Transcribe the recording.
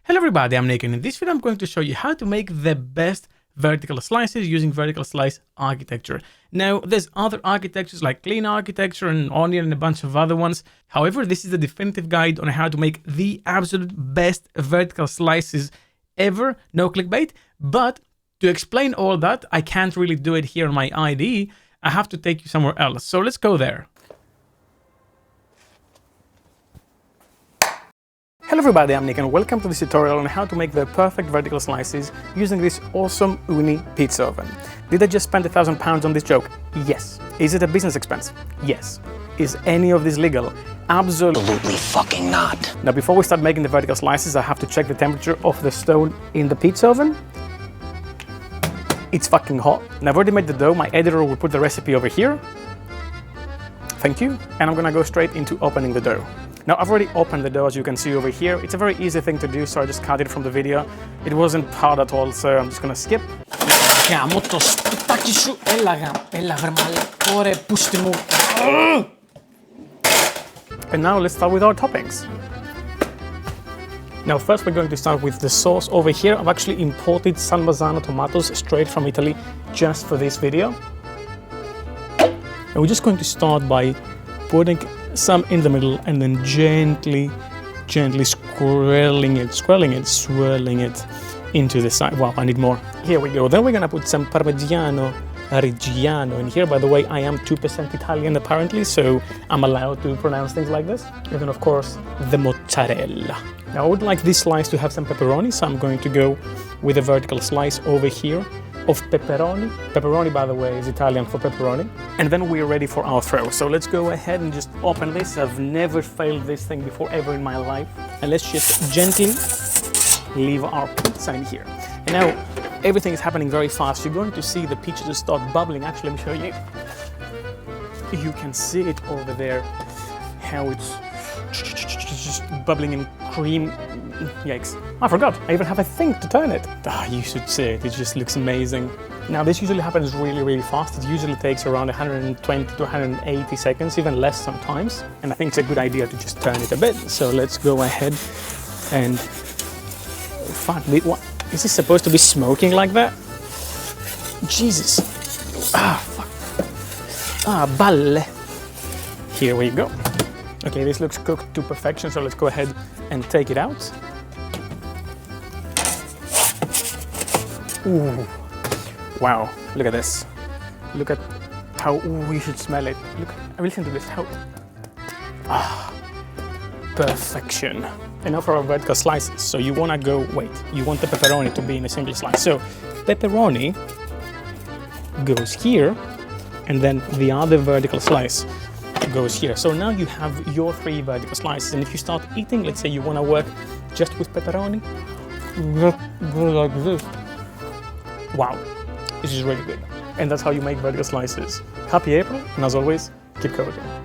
Hello everybody, I'm Nick, and in this video I'm going to show you how to make the best vertical slices using vertical slice architecture. Now, there's other architectures like clean architecture and onion and a bunch of other ones. However, this is the definitive guide on how to make the absolute best vertical slices ever. No clickbait, but to explain all that, I can't really do it here on my IDE. I have to take you somewhere else. So let's go there. Hello everybody, I'm Nick and welcome to this tutorial on how to make the perfect vertical slices using this awesome Uni pizza oven. Did I just spend £1,000 on this joke? Yes. Is it a business expense? Yes. Is any of this legal? Absolutely fucking not. Now before we start making the vertical slices, I have to check the temperature of the stone in the pizza oven. It's fucking hot. And I've already made the dough. My editor will put the recipe over here. Thank you. And I'm gonna go straight into opening the dough. Now, I've already opened the dough, as you can see over here. It's a very easy thing to do, so I just cut it from the video. It wasn't hard at all, so I'm just gonna skip. And now let's start with our toppings. Now, first we're going to start with the sauce over here. I've actually imported San Marzano tomatoes straight from Italy just for this video. And we're just going to start by putting some in the middle and then gently swirling it into the side. Wow, I need more. Here we go. Then we're gonna put some Parmigiano Reggiano in here. By the way, I am 2% Italian apparently, so I'm allowed to pronounce things like this. And then of course, the mozzarella. Now I would like this slice to have some pepperoni, so I'm going to go with a vertical slice over here of pepperoni. Pepperoni, by the way, is Italian for pepperoni. And then we're ready for our throw. So let's go ahead and just open this. I've never failed this thing before ever in my life. And let's just gently leave our pizza in here. And now everything is happening very fast. You're going to see the pizza start bubbling. Actually, let me show you. You can see it over there, how it's just bubbling in cream. Yikes. I forgot, I even have a thing to turn it. You should see it, it just looks amazing. Now this usually happens really fast. It usually takes around 120 to 180 seconds, even less sometimes. And I think it's a good idea to just turn it a bit. So let's go ahead and... Fuck, what? Is this supposed to be smoking like that? Jesus. Fuck. Balle. Here we go. Okay, this looks cooked to perfection, so let's go ahead and take it out. Ooh. Wow, look at this. Look at how, you should smell it. Look, listen to this, how, perfection. And now for our vertical slices. So you wanna go, you want the pepperoni to be in a single slice. So pepperoni goes here, and then the other vertical slice goes here. So now you have your 3 vertical slices, and if you start eating, let's say you want to work just with pepperoni, go like this. Wow, this is really good. And that's how you make vertical slices. Happy April, and as always, keep coding.